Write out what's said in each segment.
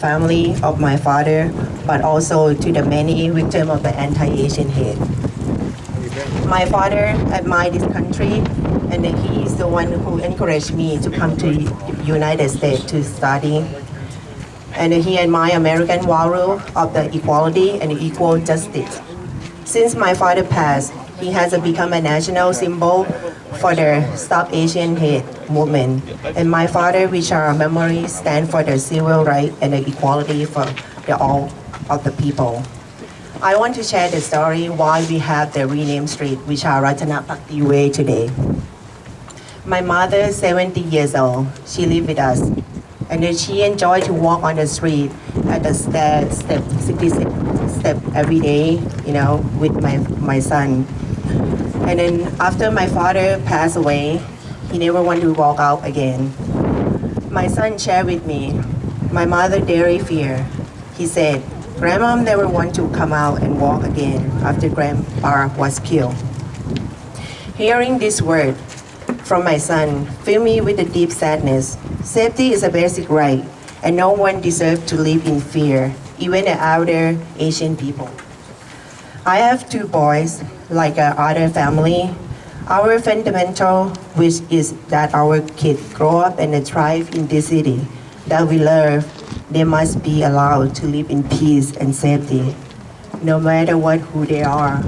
family of my father, but also to the many victims of the anti-Asian hate. My father admired this country, and he is the one who encouraged me to come to United States to study. And he admired American value of the equality and equal justice. Since my father passed, he has become a national symbol for the Stop Asian Hate movement. And my father, which our memory, stand for the civil rights and the equality for all of the people. I want to share the story why we have the renamed street Vicha Ratanapakdee Way today. My mother, 70 years old, she lived with us. And then she enjoyed to walk on the street at the step 66 step every day, with my son. And then after my father passed away, he never wanted to walk out again. My son shared with me, my mother dairy fear. He said, Grandma never want to come out and walk again after Grandpa was killed. Hearing this word from my son filled me with a deep sadness. Safety is a basic right, and no one deserves to live in fear, even the other Asian people. I have two boys, like other family. Our fundamental wish is that our kids grow up and thrive in this city that we love. They must be allowed to live in peace and safety, no matter who they are,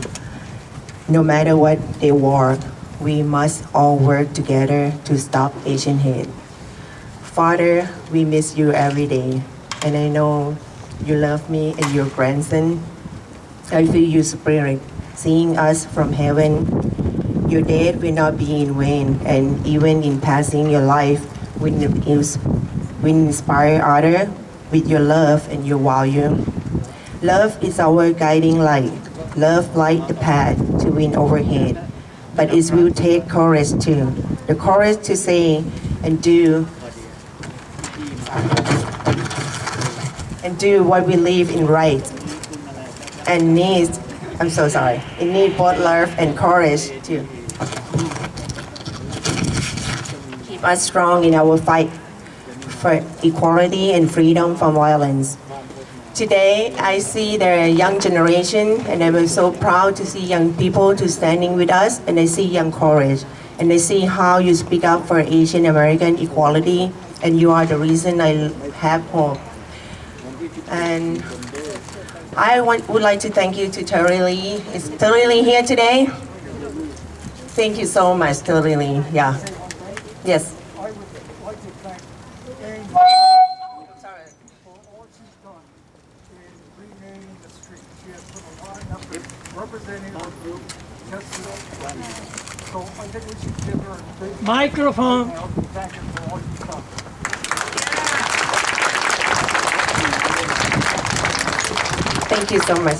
no matter what they work. We must all work together to stop Asian hate. Father, we miss you every day, and I know you love me and your grandson. I feel your spirit seeing us from heaven. Your death will not be in vain, and even in passing your life, we inspire others with your love and your value. Love is our guiding light. Love light the path to win over hate. But it will take courage too. The courage to say and do what we believe in right. And it needs both love and courage to keep us strong in our fight for equality and freedom from violence. Today, I see the young generation, and I'm so proud to see young people to standing with us, and I see young courage, and I see how you speak up for Asian American equality, and you are the reason I have hope. And I would like to thank you to Terra. Is Terra here today? Thank you so much, Terra. Yeah. Yes. I would like to thank Amy for all she's done in renaming the street. She has put a lot of effort representing our group. So I think we should give her a big microphone. Thank her for all she's done. Thank you so much.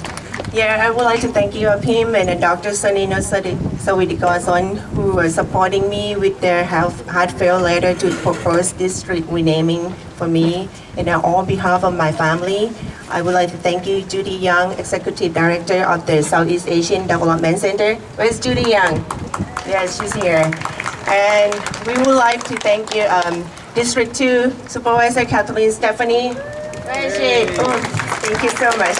Yeah, I would like to thank you of him and Dr. Sonino Sawidikason, who are supporting me with their heartfelt letter to propose this street renaming for me. And on behalf of my family, I would like to thank you, Judy Young, Executive Director of the Southeast Asian Development Center. Where's Judy Young? Yes, she's here. And we would like to thank you, District 2 Supervisor Kathleen Stefani. Where is she? Oh, thank you so much.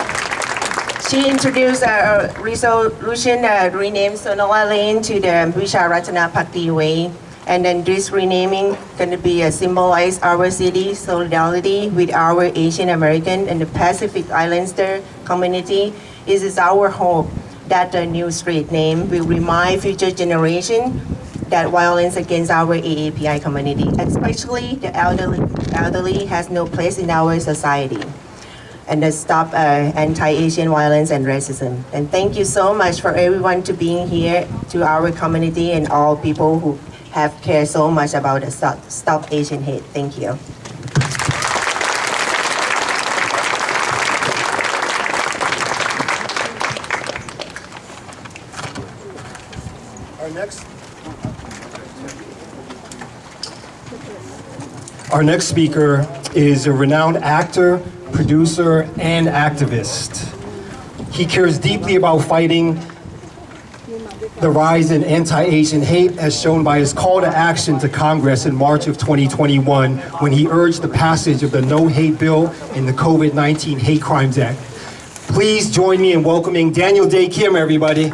She introduced a resolution rename Sonola Lane to the Vicha Ratanapakdee Way. And then this renaming going to be symbolize our city solidarity with our Asian American and the Pacific Islander community. It is our hope that the new street name will remind future generations that violence against our AAPI community, especially the elderly, has no place in our society. And to stop anti-Asian violence and racism. And thank you so much for everyone to being here, to our community and all people who have cared so much about the Stop Asian Hate. Thank you. Our next speaker is a renowned actor, producer, and activist. He cares deeply about fighting the rise in anti-Asian hate as shown by his call to action to Congress in March of 2021 when he urged the passage of the No Hate Bill and the COVID-19 Hate Crimes Act. Please join me in welcoming Daniel Dae Kim, everybody.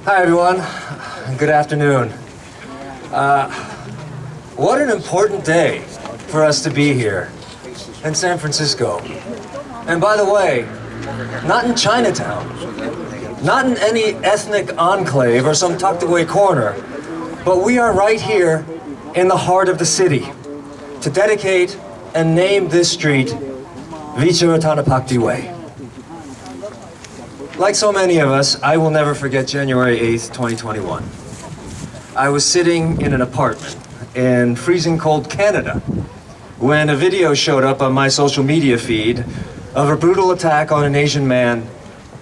Hi everyone, good afternoon. What an important day for us to be here in San Francisco. And by the way, not in Chinatown, not in any ethnic enclave or some tucked away corner, but we are right here in the heart of the city to dedicate and name this street Vicha Ratanapakdee Way. Like so many of us, I will never forget January 8th, 2021. I was sitting in an apartment in freezing cold Canada when a video showed up on my social media feed of a brutal attack on an Asian man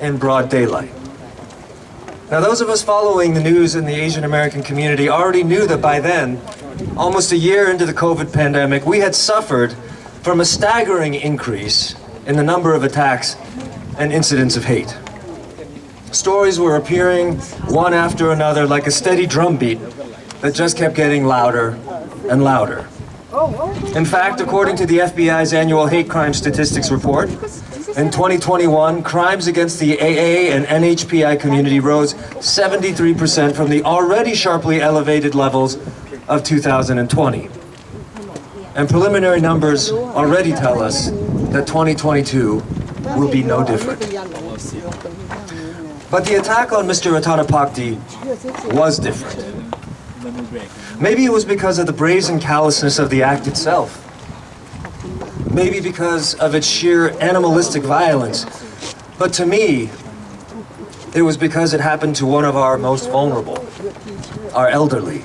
in broad daylight. Now, those of us following the news in the Asian American community already knew that by then, almost a year into the COVID pandemic, we had suffered from a staggering increase in the number of attacks and incidents of hate. Stories were appearing one after another like a steady drumbeat that just kept getting louder and louder. In fact, according to the FBI's annual hate crime statistics report, in 2021, crimes against the AA and NHPI community rose 73% from the already sharply elevated levels of 2020. And preliminary numbers already tell us that 2022 will be no different. But the attack on Mr. Ratanapakdee was different. Maybe it was because of the brazen callousness of the act itself. Maybe because of its sheer animalistic violence. But to me, it was because it happened to one of our most vulnerable, our elderly.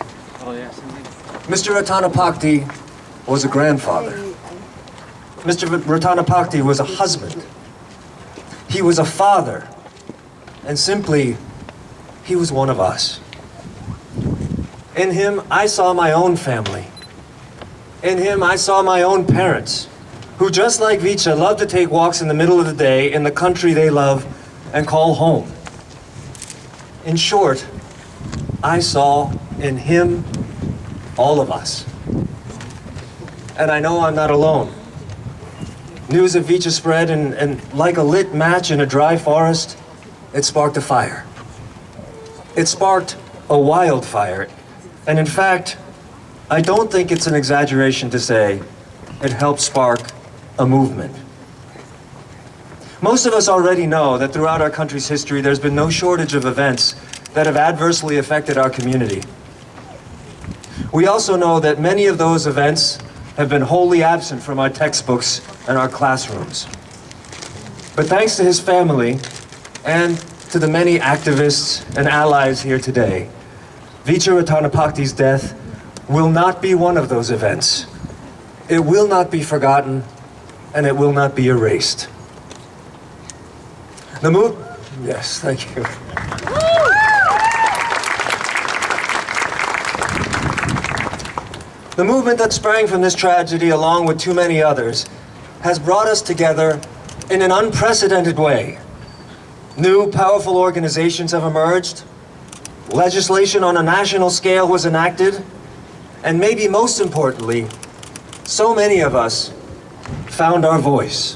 Mr. Ratanapakdee was a grandfather. Mr. Ratanapakdee was a husband. He was a father. And simply, he was one of us. In him, I saw my own family. In him, I saw my own parents, who just like Vicha love to take walks in the middle of the day in the country they love and call home. In short, I saw in him all of us. And I know I'm not alone. News of Vicha spread and like a lit match in a dry forest, it sparked a fire. It sparked a wildfire. And in fact, I don't think it's an exaggeration to say it helped spark a movement. Most of us already know that throughout our country's history, there's been no shortage of events that have adversely affected our community. We also know that many of those events have been wholly absent from our textbooks and our classrooms. But thanks to his family and to the many activists and allies here today, Vicha Ratanapakdee's death will not be one of those events. It will not be forgotten, and it will not be erased. Yes, thank you. The movement that sprang from this tragedy, along with too many others, has brought us together in an unprecedented way. New, powerful organizations have emerged, legislation on a national scale was enacted, and maybe most importantly, so many of us found our voice.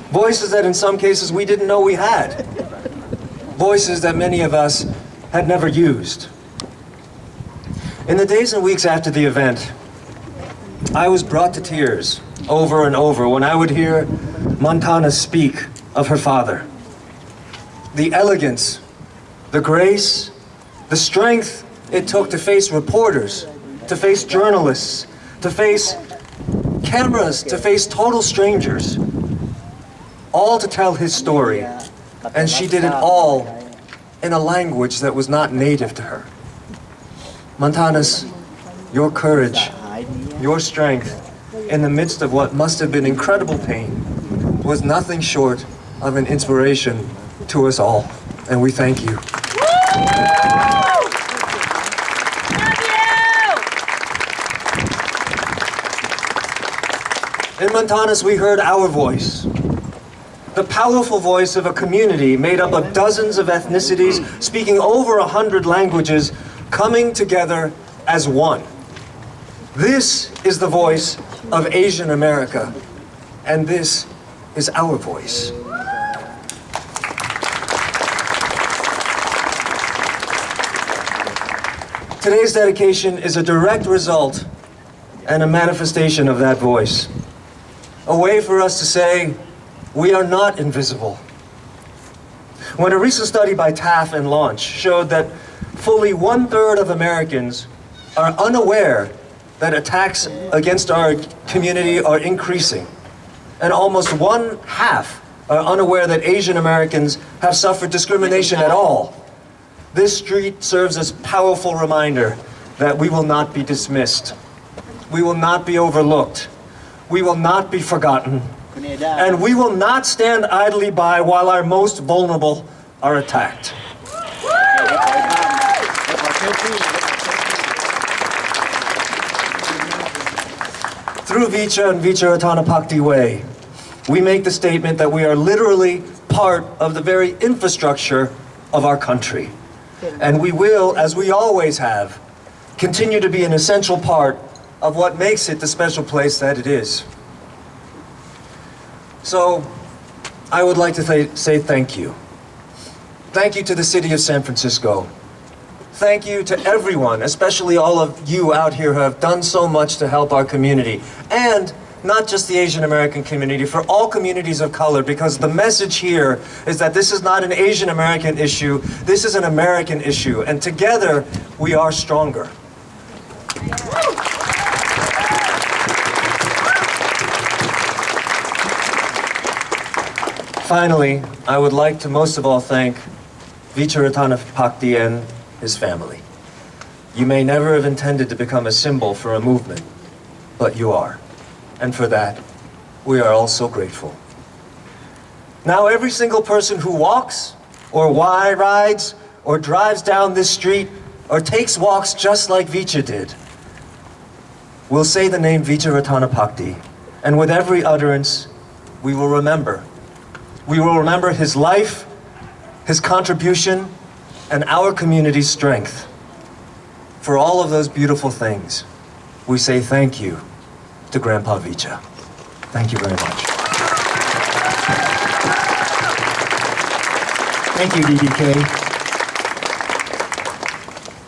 Voices that in some cases we didn't know we had. Voices that many of us had never used. In the days and weeks after the event, I was brought to tears over and over when I would hear Monthanus speak of her father. The elegance, the grace, the strength it took to face reporters, to face journalists, to face cameras, to face total strangers, all to tell his story. And she did it all in a language that was not native to her. Monthanus, your courage, your strength, in the midst of what must have been incredible pain, was nothing short of an inspiration to us all, and we thank you. In Monthanus, we heard our voice. The powerful voice of a community made up of dozens of ethnicities, speaking over 100 languages, coming together as one. This is the voice of Asian America, and this is our voice. Today's dedication is a direct result and a manifestation of that voice. A way for us to say, we are not invisible. When a recent study by TAF and Launch showed that fully 1/3 of Americans are unaware that attacks against our community are increasing, and almost 1/2 are unaware that Asian Americans have suffered discrimination at all, this street serves as a powerful reminder that we will not be dismissed. We will not be overlooked. We will not be forgotten. And we will not stand idly by while our most vulnerable are attacked. Through Vicha and Vicha Ratanapakdee Way, we make the statement that we are literally part of the very infrastructure of our country. And we will, as we always have, continue to be an essential part of what makes it the special place that it is. So, I would like to say thank you. Thank you to the city of San Francisco. Thank you to everyone, especially all of you out here who have done so much to help our community. And not just the Asian American community, for all communities of color, because the message here is that this is not an Asian American issue, this is an American issue, and together we are stronger. Finally, I would like to most of all thank Vicha Ratanapakdee and his family. You may never have intended to become a symbol for a movement, but you are. And for that, we are all so grateful. Now every single person who walks, or rides, or drives down this street, or takes walks just like Vicha did, will say the name Vicha Ratanapakdee, and with every utterance, we will remember. We will remember his life, his contribution, and our community's strength. For all of those beautiful things, we say thank you to Grandpa Vicha. Thank you very much. Thank you, DDK.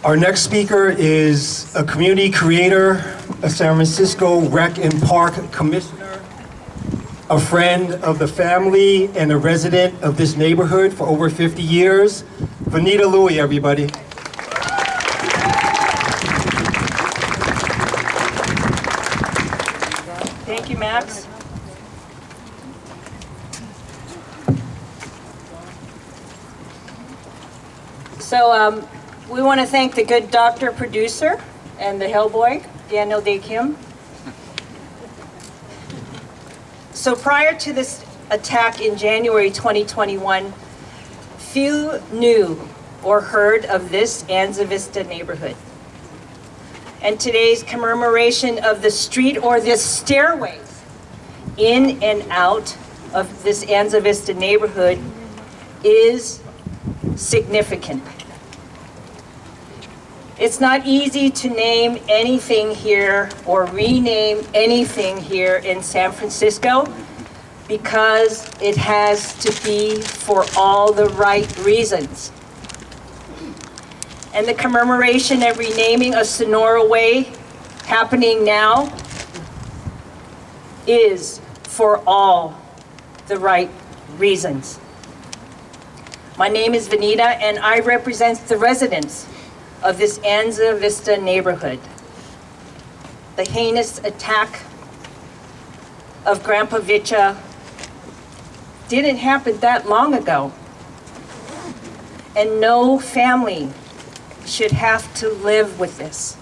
Our next speaker is a community creator, a San Francisco Rec and Park Commissioner, a friend of the family and a resident of this neighborhood for over 50 years. Vanita Louie, everybody. Thank you, Max. So we want to thank the good doctor producer and the Hellboy, Daniel Day Kim. So prior to this attack in January 2021, few knew or heard of this Anza Vista neighborhood. And today's commemoration of the street or this stairways in and out of this Anza Vista neighborhood is significant. It's not easy to name anything here or rename anything here in San Francisco because it has to be for all the right reasons. And the commemoration and renaming of Sonora Way happening now is for all the right reasons. My name is Vanita and I represent the residents of this Anza Vista neighborhood. The heinous attack of Grandpa Vicha didn't happen that long ago. And no family should have to live with this.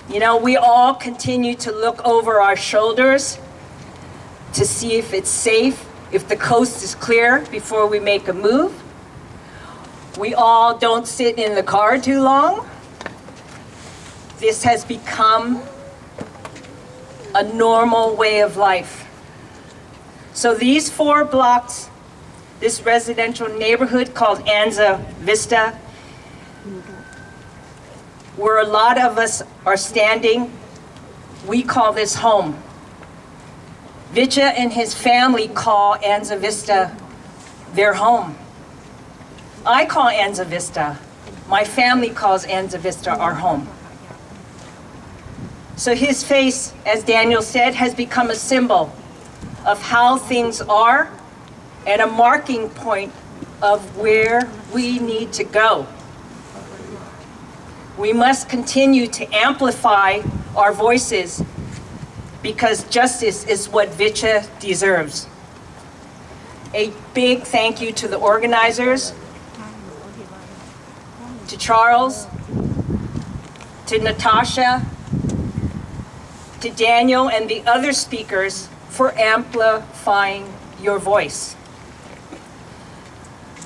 You know, we all continue to look over our shoulders to see if it's safe, if the coast is clear before we make a move. We all don't sit in the car too long. This has become a normal way of life. So these 4 blocks, this residential neighborhood called Anza Vista, where a lot of us are standing, we call this home. Vicha and his family call Anza Vista their home. I call Anza Vista, my family calls Anza Vista our home. So his face, as Daniel said, has become a symbol of how things are and a marking point of where we need to go. We must continue to amplify our voices because justice is what Vicha deserves. A big thank you to the organizers, to Charles, to Natasha, to Daniel and the other speakers for amplifying your voice.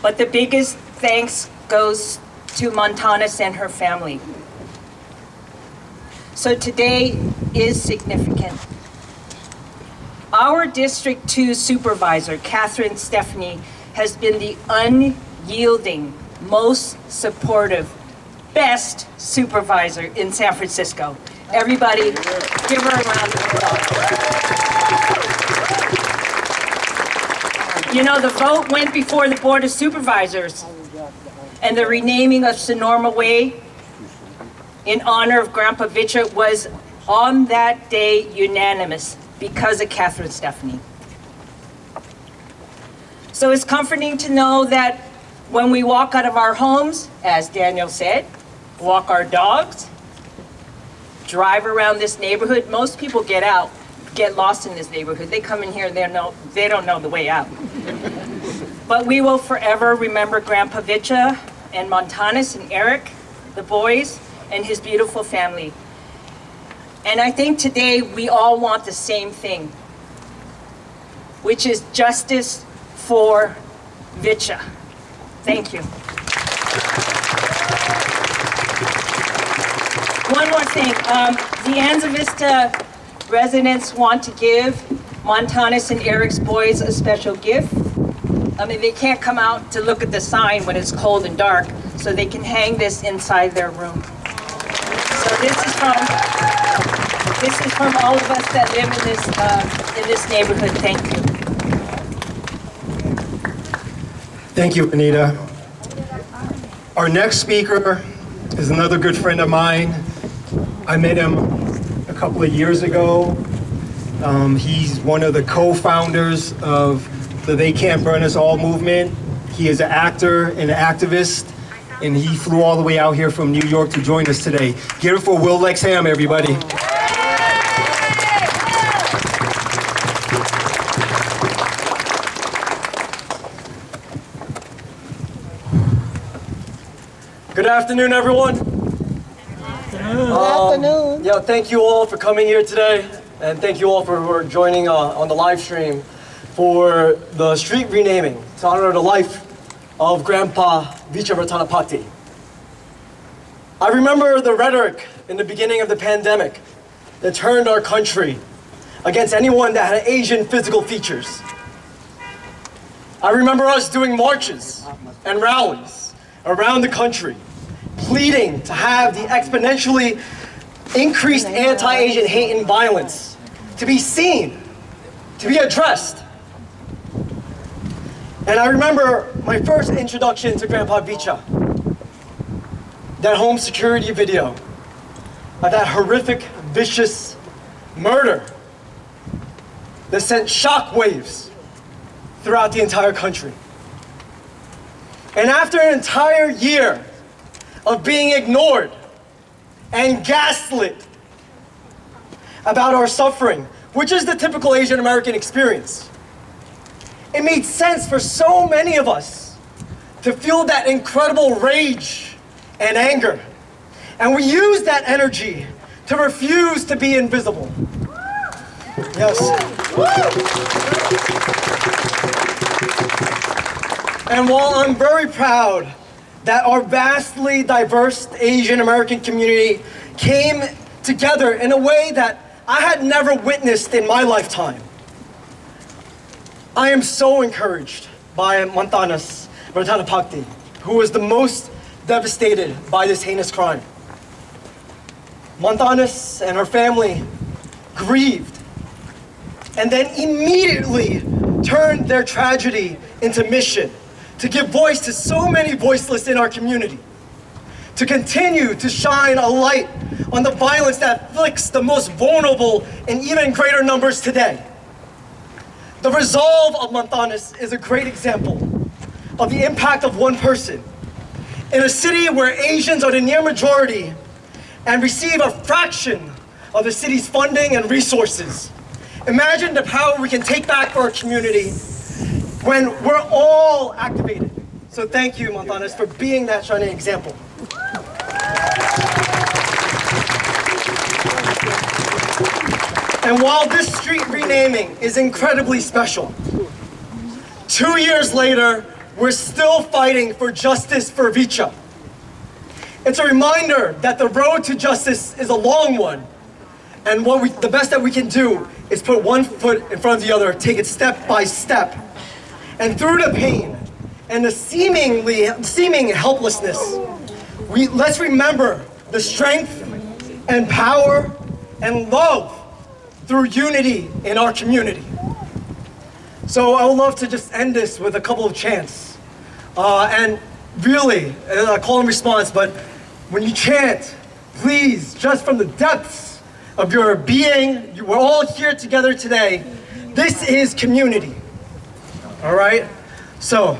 But the biggest thanks goes to Monthanus and her family. So today is significant. Our District 2 Supervisor, Stefani, has been the unyielding, most supportive, best supervisor in San Francisco. Everybody, give her a round of applause. You know, the vote went before the Board of Supervisors, and the renaming of Sonoma Way in honor of Grandpa Vicha was on that day unanimous because of Stefani. So it's comforting to know that when we walk out of our homes, as Daniel said, walk our dogs, drive around this neighborhood, most people get lost in this neighborhood. They come in here and they don't know the way out. But we will forever remember Grandpa Vicha and Monthanus and Eric, the boys, and his beautiful family. And I think today we all want the same thing, which is justice for Vicha. Thank you. One more thing. The Anza Vista residents want to give Monthanus and Eric's boys a special gift. I mean, they can't come out to look at the sign when it's cold and dark, so they can hang this inside their room. So this is from all of us that live in this neighborhood. Thank you. Thank you, Vanita. Our next speaker is another good friend of mine. I met him a couple of years ago. He's one of the co-founders of the They Can't Burn Us All movement. He is an actor and an activist, and he flew all the way out here from New York to join us today. Get it for Lex Ham, everybody. Good afternoon, everyone. Good afternoon. Yeah, thank you all for coming here today, and thank you all for joining on the live stream for the street renaming to honor the life of Grandpa Vicha Ratanapakdee. I remember the rhetoric in the beginning of the pandemic that turned our country against anyone that had Asian physical features. I remember us doing marches and rallies around the country, pleading to have the exponentially increased anti-Asian hate and violence to be seen, to be addressed. And I remember my first introduction to Grandpa Vicha, that home security video of that horrific, vicious murder that sent shockwaves throughout the entire country. And after an entire year of being ignored and gaslit about our suffering, which is the typical Asian American experience, it made sense for so many of us to feel that incredible rage and anger. And we used that energy to refuse to be invisible. Yes. And while I'm very proud that our vastly diverse Asian American community came together in a way that I had never witnessed in my lifetime. I am so encouraged by Monthanus Ratanapakdee, who was the most devastated by this heinous crime. Monthanus and her family grieved and then immediately turned their tragedy into mission to give voice to so many voiceless in our community, to continue to shine a light on the violence that afflicts the most vulnerable in even greater numbers today. The resolve of Monthanus is a great example of the impact of one person in a city where Asians are the near majority and receive a fraction of the city's funding and resources. Imagine the power we can take back for our community when we're all activated. So thank you, Monthanus, for being that shining example. And while this street renaming is incredibly special, 2 years later, we're still fighting for justice for Vicha. It's a reminder that the road to justice is a long one, and the best that we can do is put one foot in front of the other, take it step by step. And through the pain and the seeming helplessness, let's remember the strength and power and love through unity in our community. So I would love to just end this with a couple of chants. And really, a call and response, but when you chant, please, just from the depths of your being, we're all here together today. This is community, all right? So,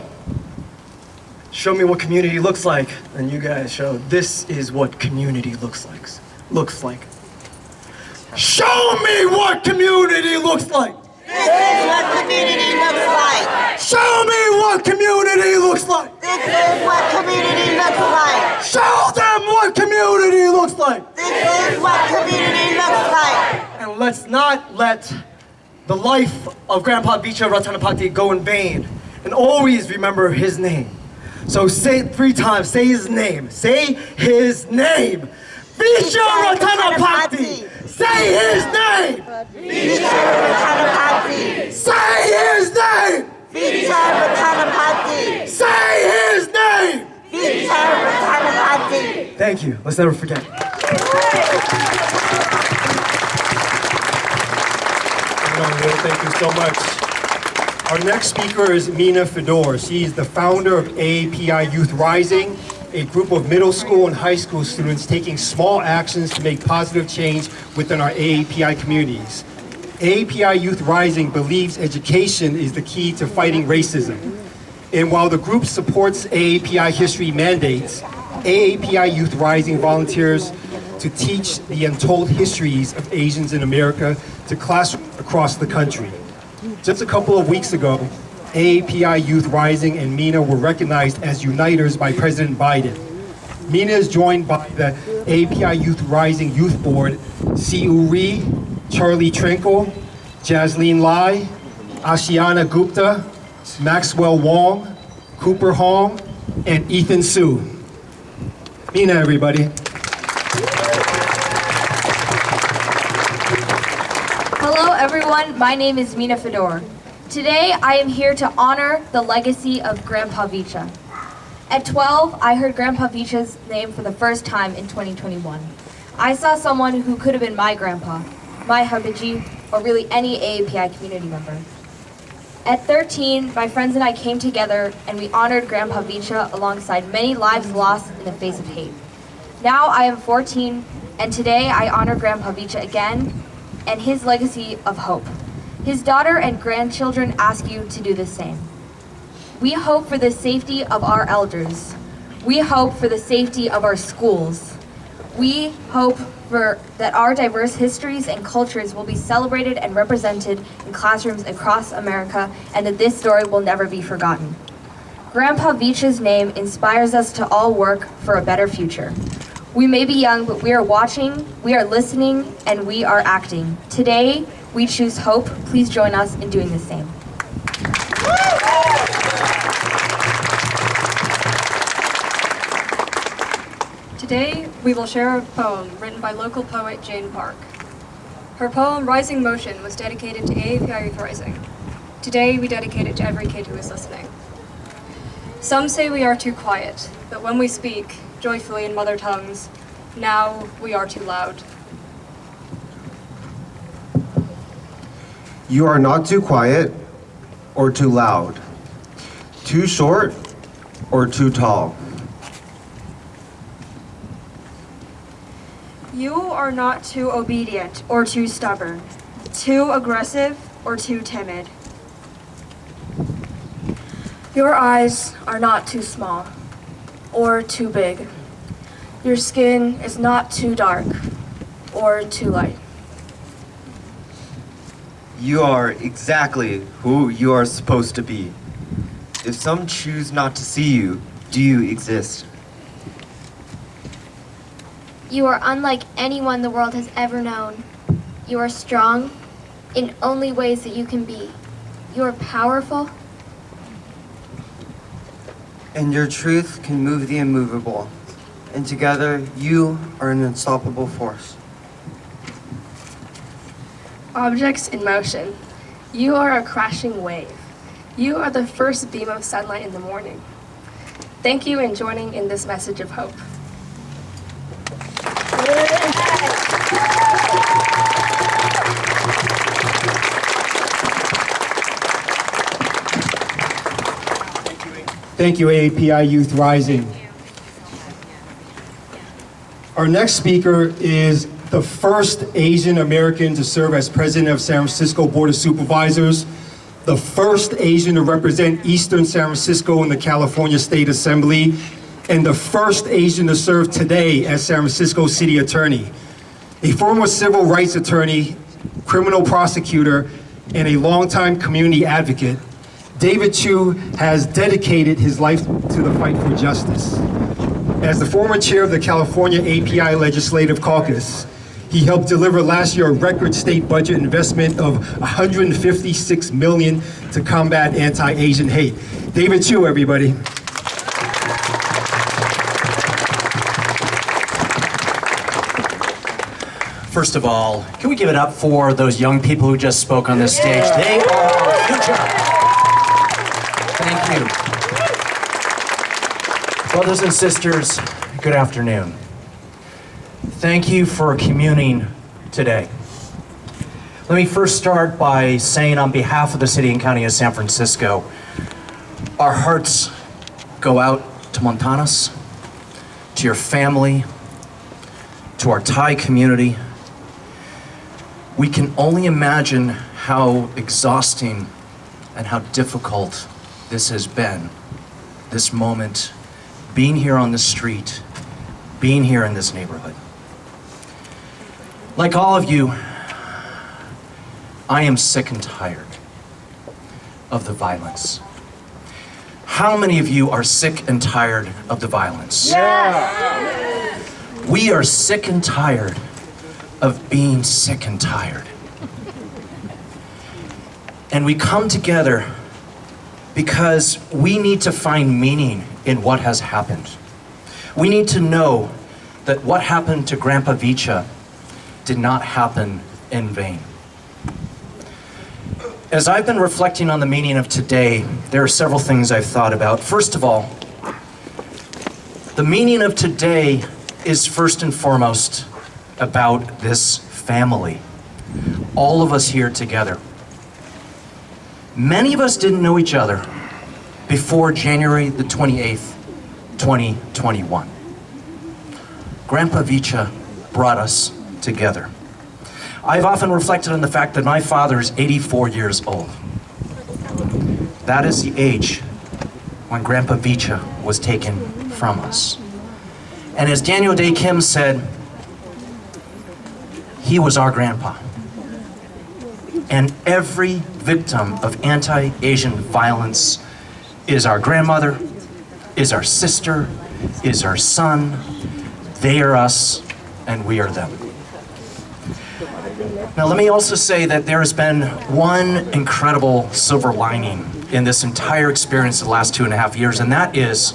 show me what community looks like, and you guys show, this is what community looks like. Show me what community looks like. This is what community looks like. Show me what community looks like. This is what community looks like. Show them what community looks like. This is what community looks like. And let's not let the life of Grandpa Vicha Ratanapakdee go in vain. And always remember his name. So say it 3 times. Say his name. Say his name. Vicha Ratanapakdee. Say his name. Vicha Ratanapakdee. Say his name. Vicha Ratanapakdee. Say his name. Vicha Ratanapakdee. Thank you. Let's never forget. Thank you so much. Our next speaker is Mina Fedor. She is the founder of AAPI Youth Rising, a group of middle school and high school students taking small actions to make positive change within our AAPI communities. AAPI Youth Rising believes education is the key to fighting racism. And while the group supports AAPI history mandates, AAPI Youth Rising volunteers to teach the untold histories of Asians in America to classrooms across the country. Just a couple of weeks ago, AAPI Youth Rising and Mina were recognized as uniters by President Biden. Mina is joined by the AAPI Youth Rising Youth Board, Chiu, Charlie Trinkle, Jasleen Lai, Ashiana Gupta, Maxwell Wong, Cooper Hong, and Ethan Su. Mina, everybody. Hello everyone, my name is Mina Fedor. Today I am here to honor the legacy of Grandpa Vicha. At 12, I heard Grandpa Vicha's name for the first time in 2021. I saw someone who could have been my grandpa, my hubiji, or really any AAPI community member. At 13, my friends and I came together and we honored Grandpa Vicha alongside many lives lost in the face of hate. Now I am 14, and today I honor Grandpa Vicha again and his legacy of hope. His daughter and grandchildren ask you to do the same. We hope for the safety of our elders. We hope for the safety of our schools. We hope that our diverse histories and cultures will be celebrated and represented in classrooms across America, and that this story will never be forgotten. Grandpa Vicha's name inspires us to all work for a better future. We may be young, but we are watching, we are listening, and we are acting. Today, we choose hope. Please join us in doing the same. Today, we will share a poem written by local poet Jane Park. Her poem Rising Motion was dedicated to AAPI Youth Rising. Today we dedicate it to every kid who is listening. Some say we are too quiet, but when we speak, joyfully in mother tongues, now we are too loud. You are not too quiet or too loud, too short or too tall. You are not too obedient or too stubborn, too aggressive or too timid. Your eyes are not too small or too big. Your skin is not too dark or too light. You are exactly who you are supposed to be. If some choose not to see you, do you exist? You are unlike anyone the world has ever known. You are strong in only ways that you can be. You are powerful. And your truth can move the immovable. And together, you are an unstoppable force. Objects in motion. You are a crashing wave. You are the first beam of sunlight in the morning. Thank you in joining in this message of hope. Thank you, AAPI Youth Rising. Our next speaker is the first Asian American to serve as president of San Francisco Board of Supervisors, the first Asian to represent Eastern San Francisco in the California State Assembly, and the first Asian to serve today as San Francisco City Attorney. A former civil rights attorney, criminal prosecutor, and a longtime community advocate, David Chiu has dedicated his life to the fight for justice. As the former chair of the California AAPI Legislative Caucus, he helped deliver last year a record state budget investment of $156 million to combat anti-Asian hate. David Chiu, everybody. First of all, can we give it up for those young people who just spoke on this stage? They are our future. Thank you. Brothers and sisters, good afternoon. Thank you for communing today. Let me first start by saying on behalf of the City and County of San Francisco, our hearts go out to Monthanus, to your family, to our Thai community. We can only imagine how exhausting and how difficult this has been, this moment, being here on the street, being here in this neighborhood. Like all of you, I am sick and tired of the violence. How many of you are sick and tired of the violence? Yeah. We are sick and tired of being sick and tired. And we come together because we need to find meaning in what has happened. We need to know that what happened to Grandpa Vicha did not happen in vain. As I've been reflecting on the meaning of today, there are several things I've thought about. First of all, the meaning of today is first and foremost about this family. All of us here together. Many of us didn't know each other before January the 28th, 2021. Grandpa Vicha brought us together. I've often reflected on the fact that my father is 84 years old. That is the age when Grandpa Vicha was taken from us. And as Daniel Day Kim said, he was our grandpa. And every victim of anti-Asian violence is our grandmother, is our sister, is our son. They are us, and we are them. Now let me also say that there has been one incredible silver lining in this entire experience of the last 2.5 years, and that is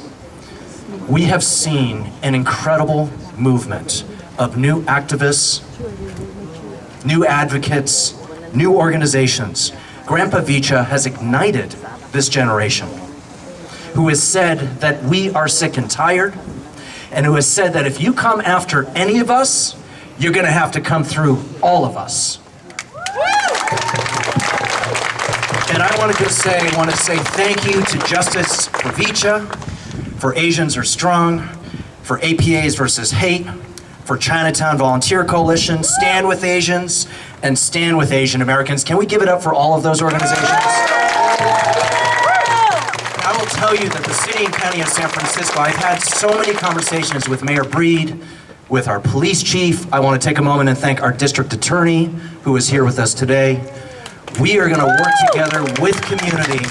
we have seen an incredible movement of new activists, new advocates, new organizations, Grandpa Vicha has ignited this generation, who has said that we are sick and tired, and who has said that if you come after any of us, you're gonna have to come through all of us. And I want to say thank you to Justice for Vicha, for Asians Are Strong, for APAs versus Hate, for Chinatown Volunteer Coalition, Stand with Asians, and Stand with Asian Americans. Can we give it up for all of those organizations? I will tell you that the city and county of San Francisco, I've had so many conversations with Mayor Breed, with our police chief. I want to take a moment and thank our district attorney, who is here with us today. We are going to work together with community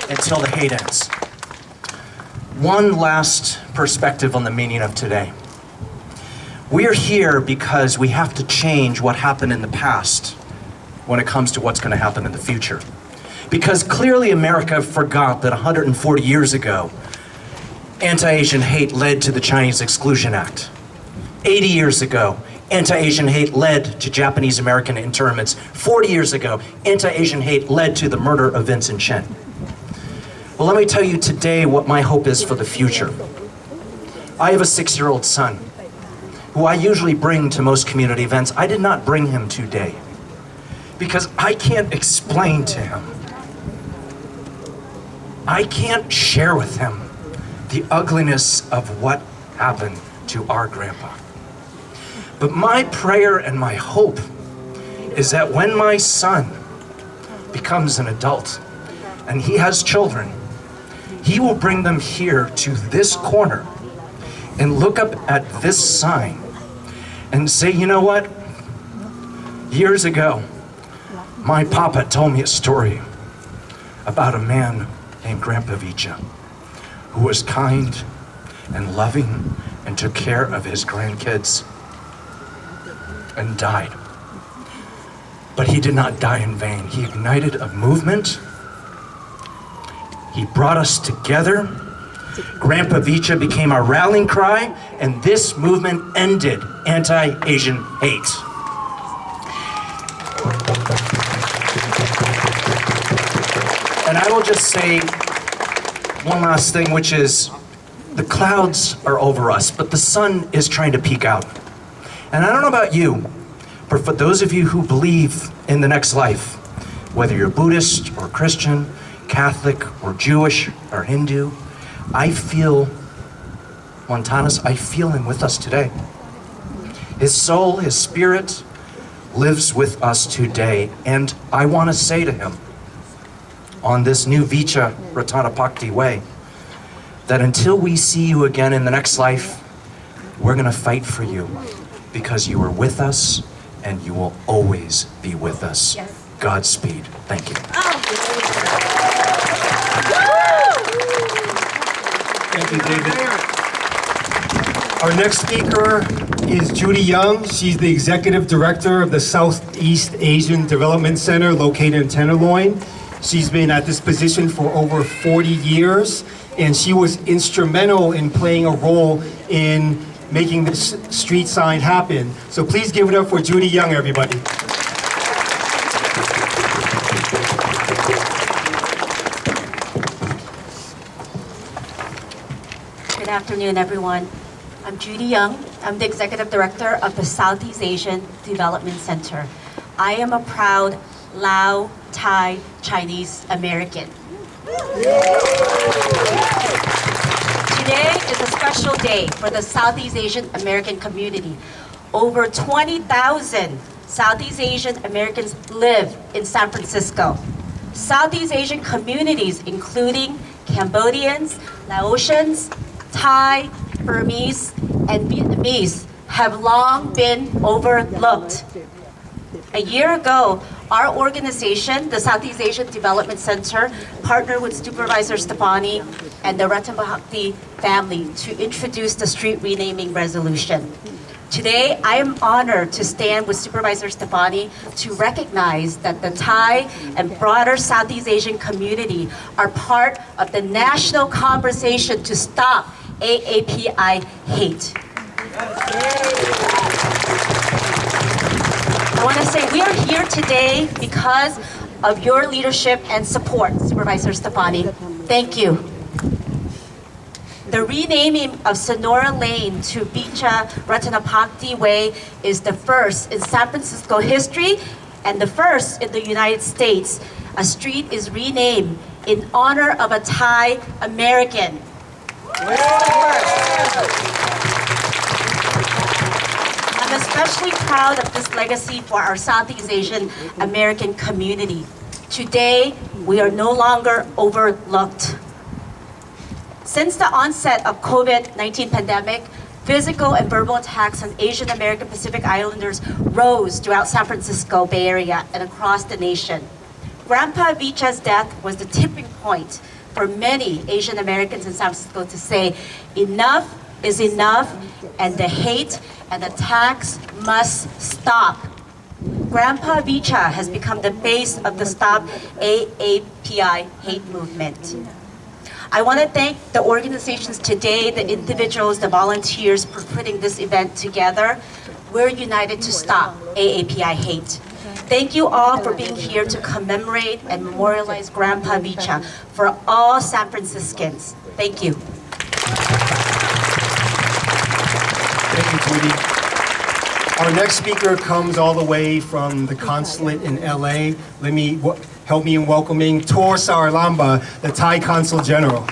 until the hate ends. One last perspective on the meaning of today. We are here because we have to change what happened in the past when it comes to what's going to happen in the future. Because clearly America forgot that 140 years ago, anti-Asian hate led to the Chinese Exclusion Act. 80 years ago, anti-Asian hate led to Japanese-American internments. 40 years ago, anti-Asian hate led to the murder of Vincent Chen. Well, let me tell you today what my hope is for the future. I have a 6-year-old son who I usually bring to most community events. I did not bring him today because I can't explain to him. I can't share with him the ugliness of what happened to our grandpa. But my prayer and my hope is that when my son becomes an adult and he has children, he will bring them here to this corner and look up at this sign and say, you know what? Years ago, my papa told me a story about a man named Grandpa Vicha, who was kind and loving and took care of his grandkids and died. But he did not die in vain. He ignited a movement. He brought us together. Grandpa Vicha became our rallying cry, and this movement ended anti-Asian hate. And I will just say one last thing, which is the clouds are over us, but the sun is trying to peek out. And I don't know about you, but for those of you who believe in the next life, whether you're Buddhist or Christian, Catholic or Jewish or Hindu, I feel Monthanus, I feel him with us today. His soul, his spirit lives with us today. And I want to say to him, on this new Vicha Ratanapakdee Way, that until we see you again in the next life, we're going to fight for you because you are with us and you will always be with us. Yes. Godspeed. Thank you. Thank you, David. Our next speaker is Judy Leung. She's the Executive Director of the Southeast Asian Development Center located in Tenderloin. She's been at this position for over 40 years, and she was instrumental in playing a role in making this street sign happen. So please give it up for Judy Leung, everybody. Good afternoon, everyone. I'm Judy Leung. I'm the Executive Director of the Southeast Asian Development Center. I am a proud Lao, Thai, Chinese American. Today is a special day for the Southeast Asian American community. Over 20,000 Southeast Asian Americans live in San Francisco. Southeast Asian communities, including Cambodians, Laotians, Thai, Burmese, and Vietnamese, have long been overlooked. A year ago, our organization, the Southeast Asian Development Center, partnered with Supervisor Stefani and the Ratanapakdee family to introduce the street renaming resolution. Today, I am honored to stand with Supervisor Stefani to recognize that the Thai and broader Southeast Asian community are part of the national conversation to stop AAPI hate. I want to say we are here today because of your leadership and support, Supervisor Stefani. Thank you. The renaming of Sonora Lane to Vicha Ratanapakdee Way is the first in San Francisco history and the first in the United States. A street is renamed in honor of a Thai American. I'm especially proud of this legacy for our Southeast Asian American community. Today, we are no longer overlooked. Since the onset of COVID-19 pandemic, physical and verbal attacks on Asian American Pacific Islanders rose throughout San Francisco Bay Area and across the nation. Grandpa Vicha's death was the tipping point for many Asian Americans in San Francisco to say, enough is enough, and the hate and attacks must stop. Grandpa Vicha has become the base of the Stop AAPI hate movement. I want to thank the organizations today, the individuals, the volunteers for putting this event together. We're united to stop AAPI hate. Thank you all for being here to commemorate and memorialize Grandpa Vicha for all San Franciscans. Thank you. Thank you, Judy. Our next speaker comes all the way from the consulate in LA. Help me in welcoming Tor Saralamba, the Thai Consul-General.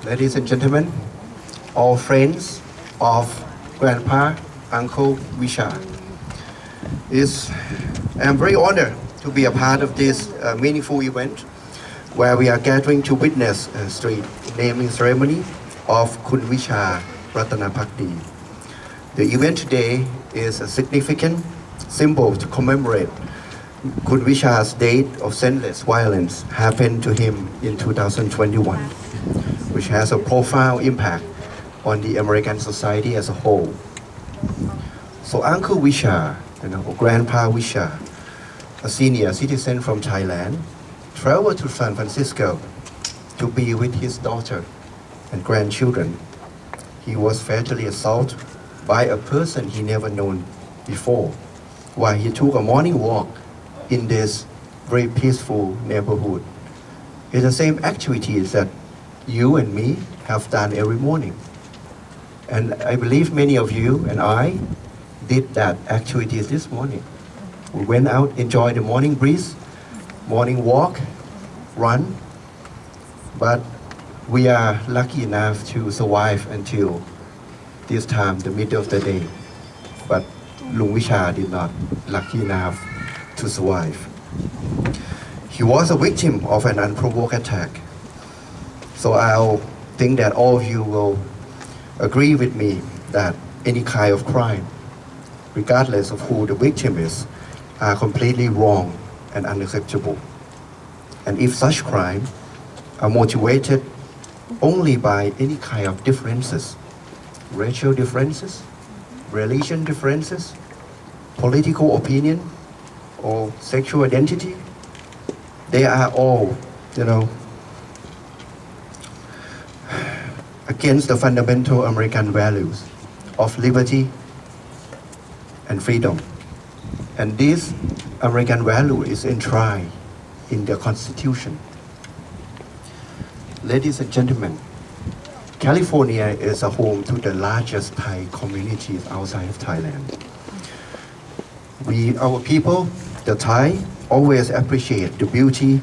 Ladies and gentlemen, all friends of Grandpa, Uncle Vicha, I'm very honored to be a part of this meaningful event where we are gathering to witness a street naming ceremony of Kun Vicha Ratanapakdee. The event today is a significant symbol to commemorate Kun Vicha's date of senseless violence happened to him in 2021, which has a profound impact on the American society as a whole. So Uncle Vicha, Grandpa Vicha, a senior citizen from Thailand, traveled to San Francisco to be with his daughter and grandchildren. He was fatally assaulted by a person he never known before while he took a morning walk in this very peaceful neighborhood. It's the same activities that you and me have done every morning. And I believe many of you and I did that activities this morning. We went out, enjoyed the morning breeze, morning walk, run, but we are lucky enough to survive until this time, the middle of the day. But Leung Vicha did not lucky enough to survive. He was a victim of an unprovoked attack. So I'll think that all of you will agree with me that any kind of crime, regardless of who the victim is, are completely wrong and unacceptable. And if such crime are motivated only by any kind of differences, racial differences, religion differences, political opinion, or sexual identity, they are all, against the fundamental American values of liberty and freedom. And this American value is enshrined in the Constitution. Ladies and gentlemen, California is a home to the largest Thai communities outside of Thailand. Our people, the Thai, always appreciate the beauty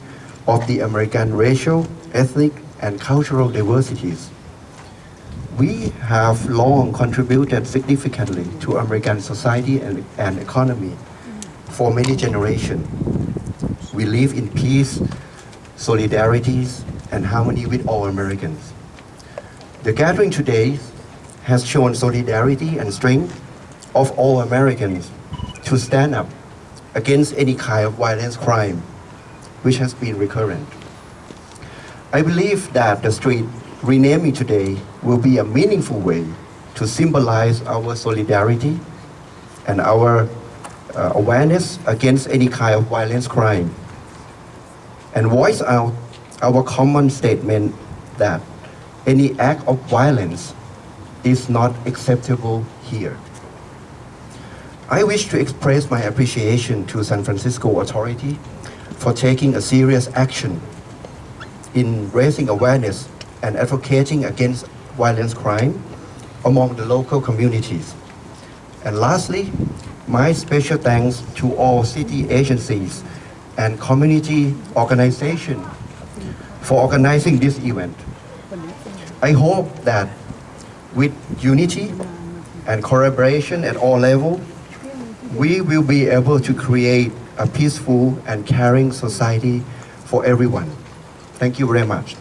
of the American racial, ethnic, and cultural diversities. We have long contributed significantly to American society and economy for many generations. We live in peace, solidarity, and harmony with all Americans. The gathering today has shown solidarity and strength of all Americans to stand up against any kind of violence crime, which has been recurrent. I believe that the street renaming today will be a meaningful way to symbolize our solidarity and our awareness against any kind of violence crime. and voice out our common statement that any act of violence is not acceptable here. I wish to express my appreciation to San Francisco Authority for taking a serious action in raising awareness and advocating against violence crime among the local communities. And lastly, my special thanks to all city agencies and community organizations for organizing this event. I hope that with unity and collaboration at all levels, we will be able to create a peaceful and caring society for everyone. Thank you very much.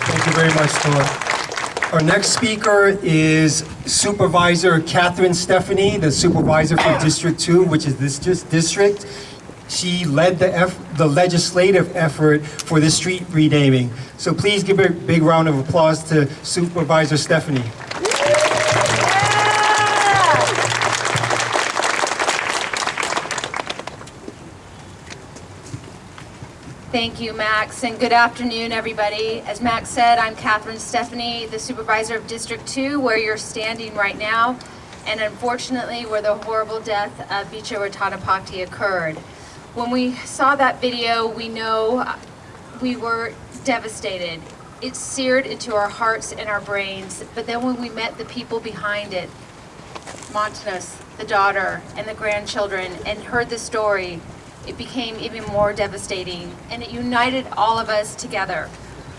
Thank you very much, Philip. Our next speaker is Supervisor Stefani, the Supervisor for District 2, which is this district. She led the legislative effort for this street renaming. So please give a big round of applause to Supervisor Stefani. Thank you, Max, and good afternoon, everybody. As Max said, I'm Stefani, the Supervisor of District 2, where you're standing right now, and unfortunately, where the horrible death of Vicha Ratanapakdee occurred. When we saw that video, we know we were devastated. It seared into our hearts and our brains, but then when we met the people behind it, Monthanus, the daughter, and the grandchildren, and heard the story, it became even more devastating, and it united all of us together.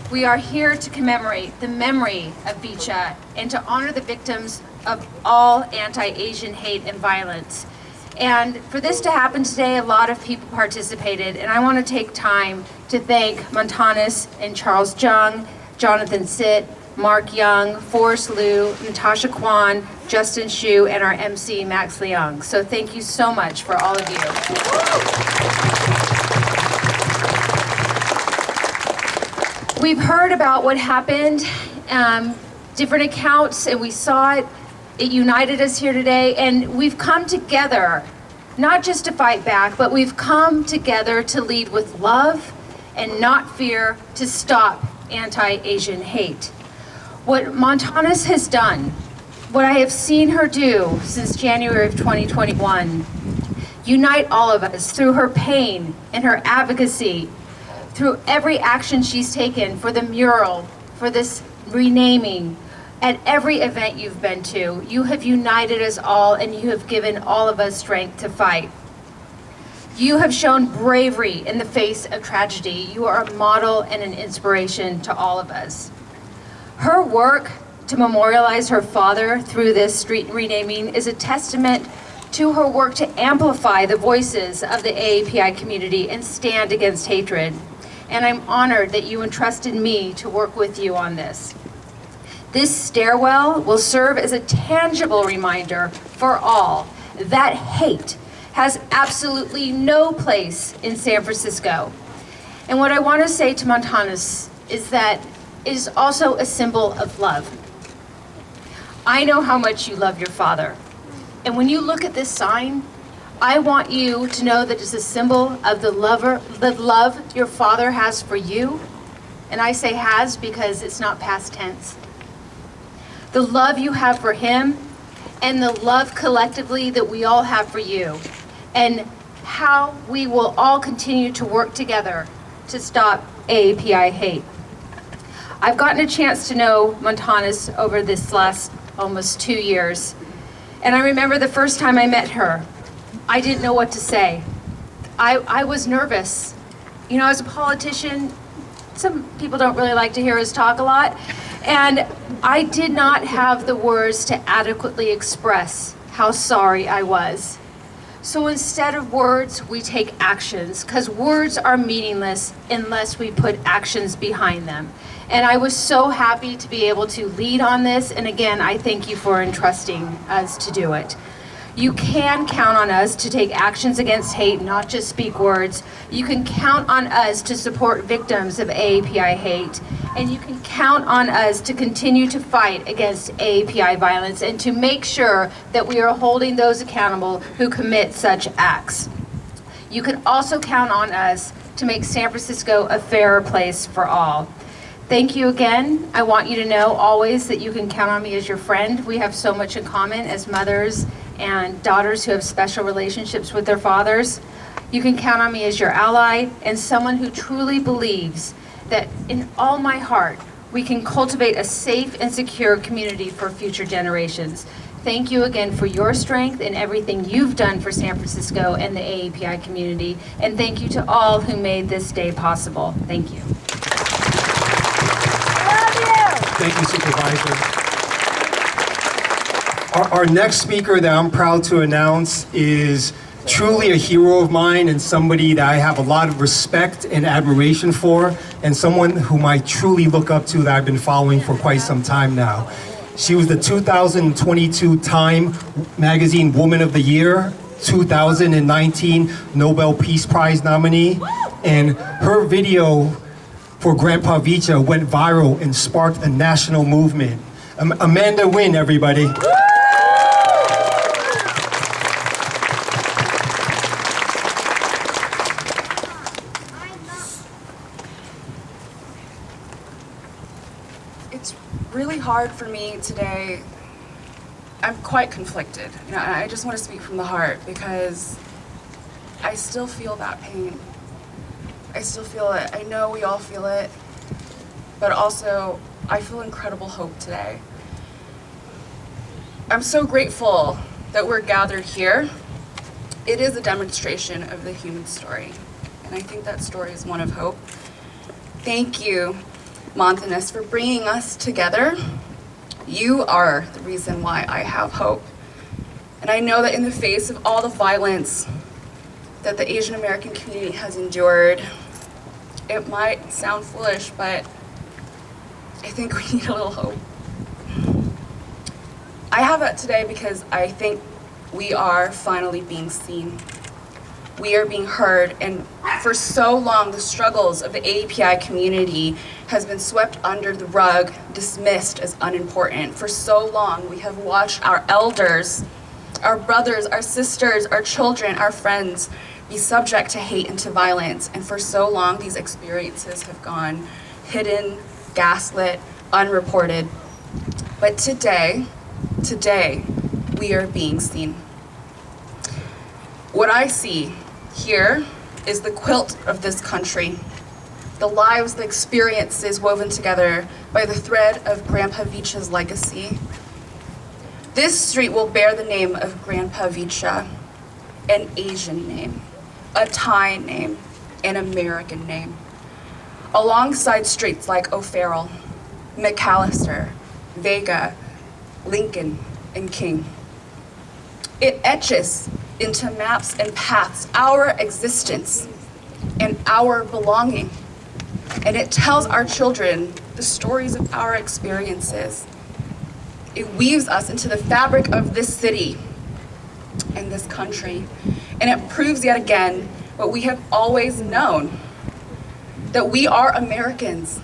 We are here to commemorate the memory of Vicha and to honor the victims of all anti-Asian hate and violence. And for this to happen today, a lot of people participated, and I want to take time to thank Monthanus and Charles Jung, Jonathan Sitt, Mark Young, Forrest Liu, Natasha Kwan, Justin Chiu, and our MC, Max Leung. So thank you so much for all of you. We've heard about what happened, different accounts, and we saw it. It united us here today, and we've come together, not just to fight back, but we've come together to lead with love and not fear to stop anti-Asian hate. What Monthanus has done, what I have seen her do since January of 2021, unite all of us through her pain and her advocacy, through every action she's taken for the mural, for this renaming, at every event you've been to. You have united us all, and you have given all of us strength to fight. You have shown bravery in the face of tragedy. You are a model and an inspiration to all of us. Her work to memorialize her father through this street renaming is a testament to her work to amplify the voices of the AAPI community and stand against hatred. And I'm honored that you entrusted me to work with you on this. This stairwell will serve as a tangible reminder for all that hate has absolutely no place in San Francisco. And what I want to say to Monthanus is that it is also a symbol of love. I know how much you love your father. And when you look at this sign, I want you to know that it's a symbol of the love your father has for you. And I say has because it's not past tense. The love you have for him, and the love collectively that we all have for you, and how we will all continue to work together to stop AAPI hate. I've gotten a chance to know Monthanus over this last almost 2 years, and I remember the first time I met her, I didn't know what to say. I was nervous. You know, as a politician, some people don't really like to hear us talk a lot, and I did not have the words to adequately express how sorry I was. So instead of words, we take actions, because words are meaningless unless we put actions behind them. And I was so happy to be able to lead on this, and again, I thank you for entrusting us to do it. You can count on us to take actions against hate, not just speak words. You can count on us to support victims of AAPI hate, and you can count on us to continue to fight against AAPI violence and to make sure that we are holding those accountable who commit such acts. You can also count on us to make San Francisco a fairer place for all. Thank you again. I want you to know always that you can count on me as your friend. We have so much in common as mothers and daughters who have special relationships with their fathers. You can count on me as your ally and someone who truly believes that in all my heart, we can cultivate a safe and secure community for future generations. Thank you again for your strength and everything you've done for San Francisco and the AAPI community. And thank you to all who made this day possible. Thank you. Thank you, Supervisor. Our next speaker that I'm proud to announce is truly a hero of mine and somebody that I have a lot of respect and admiration for, and someone whom I truly look up to that I've been following for quite some time now. She was the 2022 Time Magazine Woman of the Year, 2019 Nobel Peace Prize nominee, and her video for Grandpa Vicha went viral and sparked a national movement. Amanda Nguyen, everybody. It's really hard for me today. I'm quite conflicted. You know, and I just want to speak from the heart because I still feel that pain. I still feel it. I know we all feel it, but also I feel incredible hope today. I'm so grateful that we're gathered here. It is a demonstration of the human story, and I think that story is one of hope. Thank you, Monthanus, for bringing us together. You are the reason why I have hope. And I know that in the face of all the violence that the Asian American community has endured, it might sound foolish, but I think we need a little hope. I have it today because I think we are finally being seen. We are being heard, and for so long, the struggles of the AAPI community has been swept under the rug, dismissed as unimportant. For so long, we have watched our elders, our brothers, our sisters, our children, our friends be subject to hate and to violence. And for so long, these experiences have gone hidden, gaslit, unreported. But today, we are being seen. What I see here is the quilt of this country, the lives, the experiences woven together by the thread of Grandpa Vicha's legacy. This street will bear the name of Grandpa Vicha, an Asian name, a Thai name, an American name, alongside streets like O'Farrell, McAllister, Vega, Lincoln, and King. It etches into maps and paths our existence and our belonging, and it tells our children the stories of our experiences. It weaves us into the fabric of this city and this country, and it proves yet again what we have always known, that we are Americans,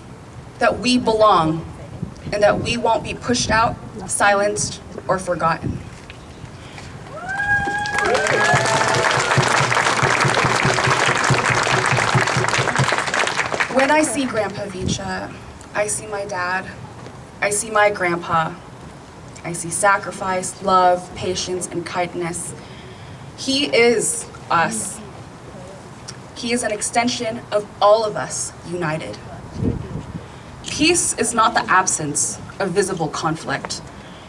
that we belong, and that we won't be pushed out, silenced, or forgotten. When I see Grandpa Vicha, I see my dad, I see my grandpa, I see sacrifice, love, patience, and kindness. He is us. He is an extension of all of us united. Peace is not the absence of visible conflict.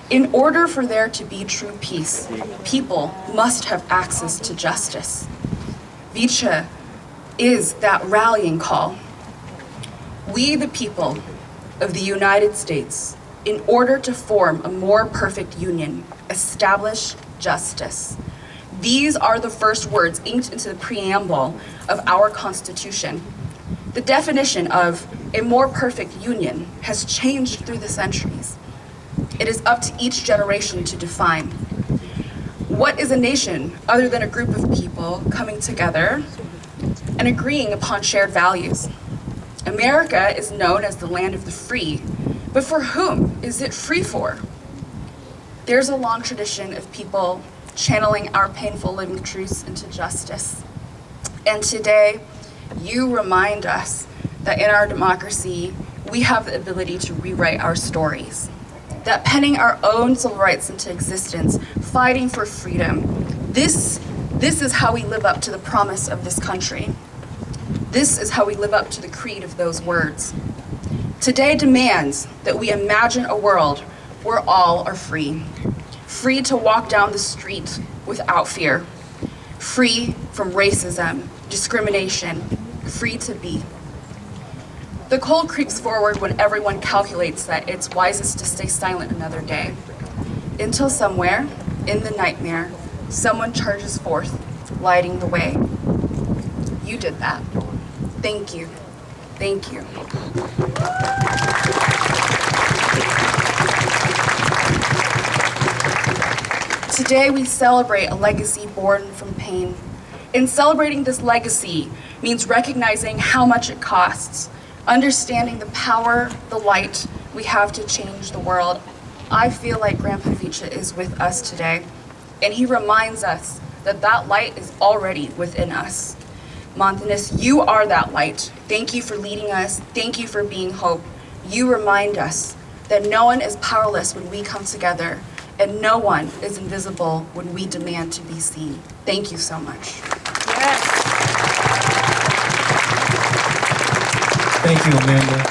In order for there to be true peace, people must have access to justice. Vicha is that rallying call. We, the people of the United States, in order to form a more perfect union, establish justice. These are the first words inked into the preamble of our Constitution. The definition of a more perfect union has changed through the centuries. It is up to each generation to define. What is a nation other than a group of people coming together and agreeing upon shared values? America is known as the land of the free, but for whom is it free for? There's a long tradition of people channeling our painful living truths into justice. And today, you remind us that in our democracy, we have the ability to rewrite our stories. That penning our own civil rights into existence, fighting for freedom, this is how we live up to the promise of this country. This is how we live up to the creed of those words. Today demands that we imagine a world where all are free. Free to walk down the street without fear. Free from racism, discrimination, free to be. The cold creeps forward when everyone calculates that it's wisest to stay silent another day. Until somewhere, in the nightmare, someone charges forth, lighting the way. You did that. Thank you. Thank you. Today we celebrate a legacy born from pain. In celebrating this legacy means recognizing how much it costs, understanding the power, the light we have to change the world. I feel like Grandpa Vicha is with us today, and he reminds us that that light is already within us. Monthanus, you are that light. Thank you for leading us. Thank you for being hope. You remind us that no one is powerless when we come together, and no one is invisible when we demand to be seen. Thank you so much. Yes. Thank you, Amanda.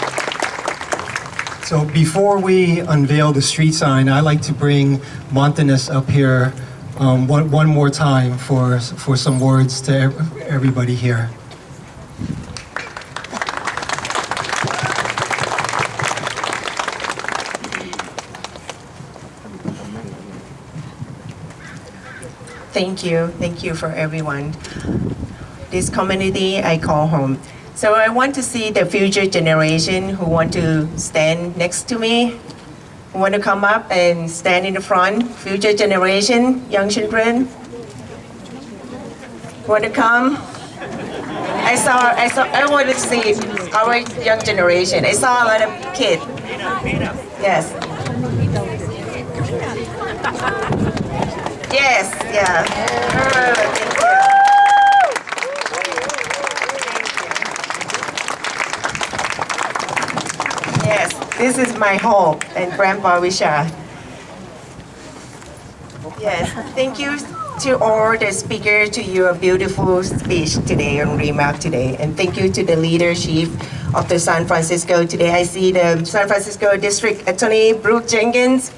So before we unveil the street sign, I'd like to bring Monthanus up here one more time for some words to everybody here. Thank you for everyone. This community I call home. So I want to see the future generation who want to stand next to me, who want to come up and stand in the front. Future generation, young children, want to come? I want to see our young generation. I saw a lot of kids. Yes. Yes, yeah. Thank you. Yes, this is my home and Grandpa Vicha. Yes, thank you to all the speakers to your beautiful speech today and remark today. And thank you to the leadership of the San Francisco today. I see the San Francisco District Attorney Brooke Jenkins.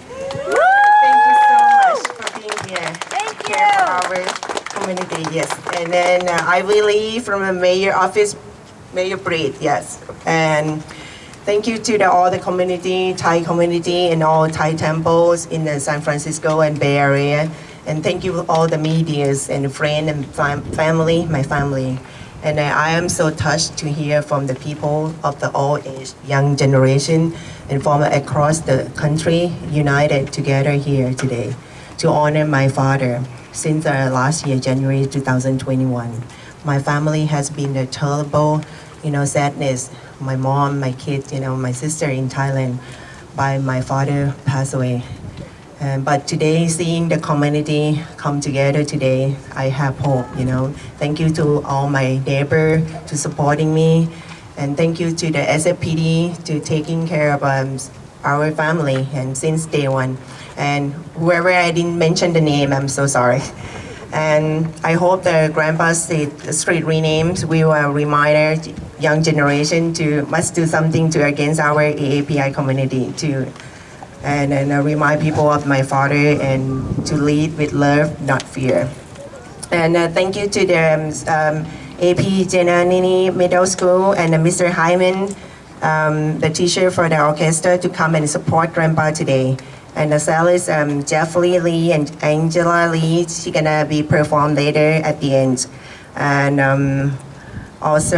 Our community, yes. And then I will leave from the mayor office, Mayor Breed, yes. And thank you to all the community, Thai community, and all Thai temples in the San Francisco and Bay Area. And thank you all the medias and friends and family, my family. And I am so touched to hear from the people of the all age young generation and from across the country united together here today to honor my father. Since last year, January 2021, my family has been a terrible, sadness. My mom, my kids, my sister in Thailand, by my father passed away. But today, seeing the community come together today, I have hope. Thank you to all my neighbors to supporting me, and thank you to the AAPI to taking care of our family and since day one. And whoever I didn't mention the name, I'm so sorry. And I hope the Grandpa Street renames will remind our young generation to must do something to against our AAPI community too. And remind people of my father and to lead with love, not fear. And thank you to the AP Jananini Middle School and Mr. Hyman, the teacher for the orchestra, to come and support Grandpa today. And the cellist, Jeffrey Lee and Angela Lee, she's gonna be performed later at the end. And also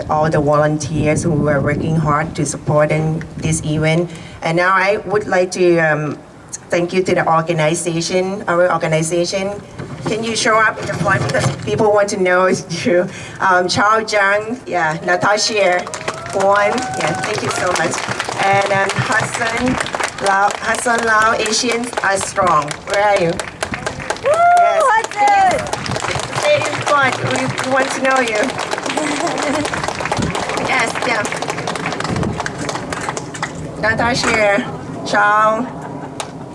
all the volunteers who are working hard to support in this event. And now I would like to thank you to the organization, our organization. Can you show up in the front because people want to know you. Charles Zhang, yeah, Natasha Juan, yeah, thank you so much. And Hassan Lau, Asians are strong. Where are you? Woo, yes. stay in front. We want to know you. Yes, yeah. Natasha, Chow.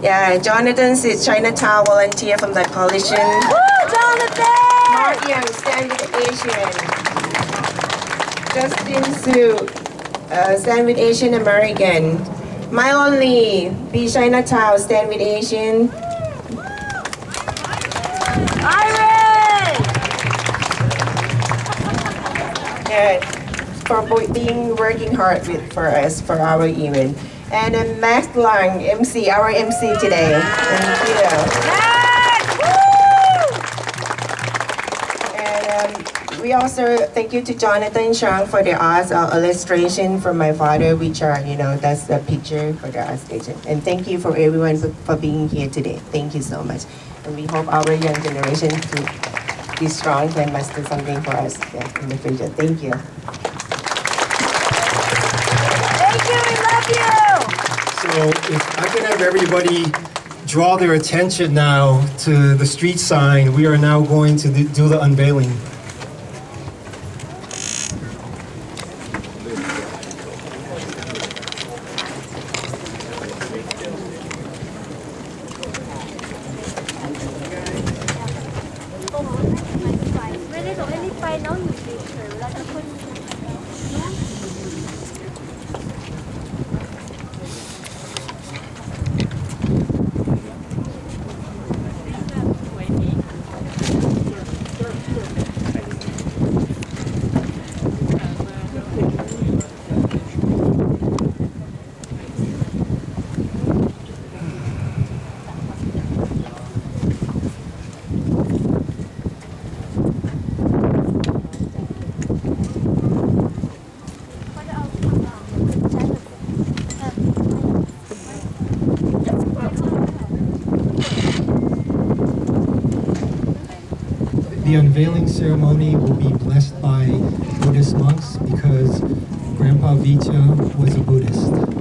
Yeah, Jonathan's is Chinatown volunteer from the coalition. Woo, Jonathan! Mark Young, Stand with Asian. Justin Su, Stand with Asian American. Mylon Lee, Be Chinatown, Stand with Asian. Yeah, for being working hard for us for our event. And Max Leung, MC, our MC today. Thank you. And we also thank you to Jonathan Chang for the art illustration from my father, which are, that's the picture for the art station. And thank you for everyone for being here today. Thank you so much. And we hope our young generation to be strong and must do something for us in the future. Thank you. Thank you, we love you! So if I can have everybody draw their attention now to the street sign, we are now going to do the unveiling. The unveiling ceremony will be blessed by Buddhist monks because Grandpa Vicha was a Buddhist.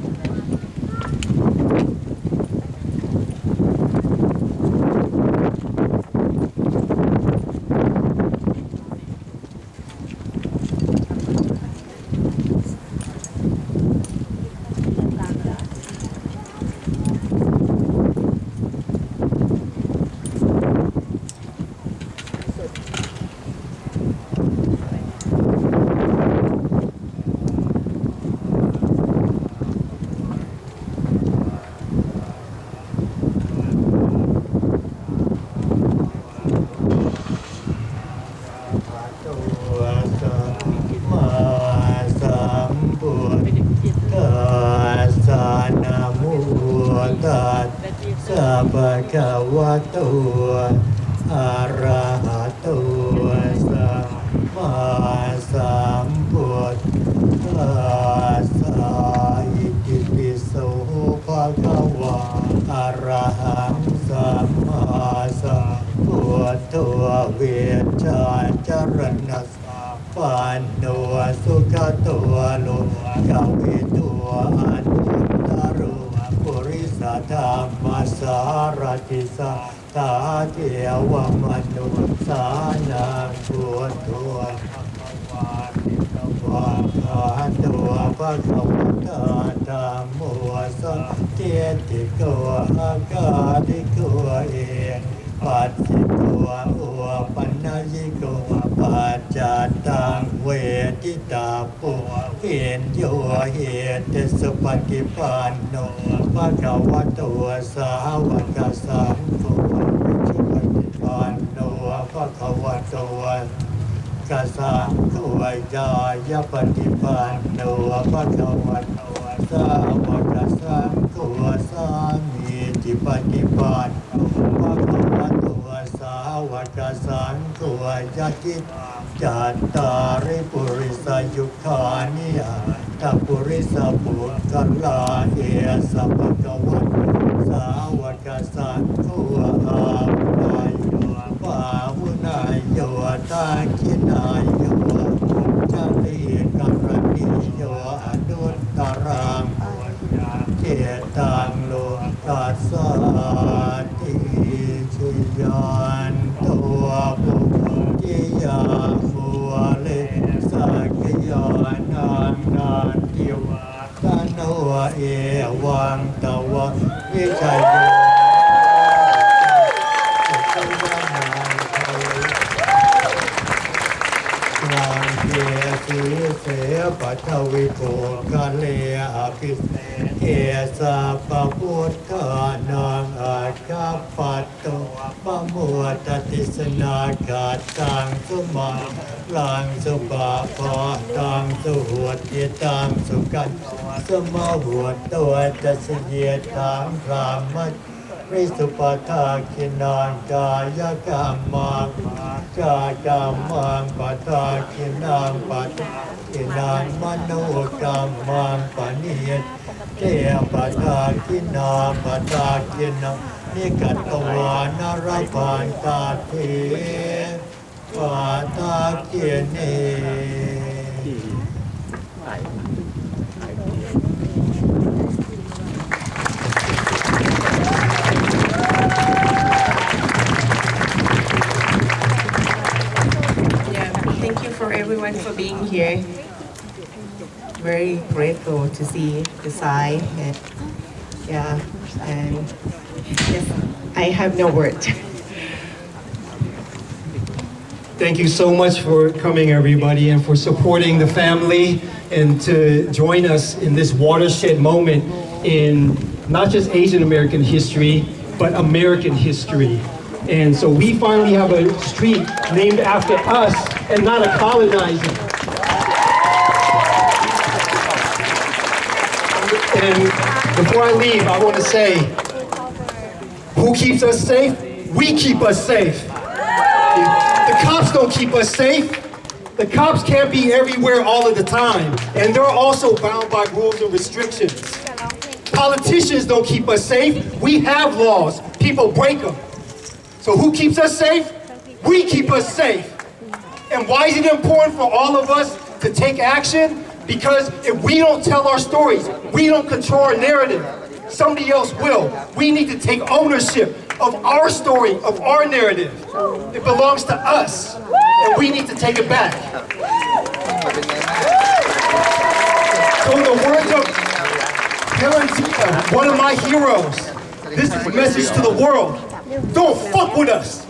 เสปัทวิโกคะเลอภิเศษเอสาปพุทธานังอาคาปัตโตปะมัวตติสนากาตังสุมาลังสุปาปะตังสุหวดเยตังสุกันสมาหวดตัวจะเสยตังพรามัจวิสุปทาคินังกายกรรมังกายกรรมังปทาคินังปทาคินังมโนกรรมังปณิยตเตปทาคินังปทาคินังนิกัตตวานารพันตาเทปทาคิเนThank you for everyone for being here. Very grateful to see the side. And, and yes, I have no words. Thank you so much for coming, everybody, and for supporting the family and to join us in this watershed moment in not just Asian American history, but American history. And so we finally have a street named after us and not a colonizer. And before I leave, I want to say, who keeps us safe? We keep us safe. The cops don't keep us safe. The cops can't be everywhere all of the time. And they're also bound by rules and restrictions. Politicians don't keep us safe. We have laws. People break them. So who keeps us safe? We keep us safe. And why is it important for all of us to take action? Because if we don't tell our stories, we don't control our narrative, somebody else will. We need to take ownership of our story, of our narrative. It belongs to us, and we need to take it back. So in the words of Valentina, one of my heroes, this is a message to the world. Don't fuck with us.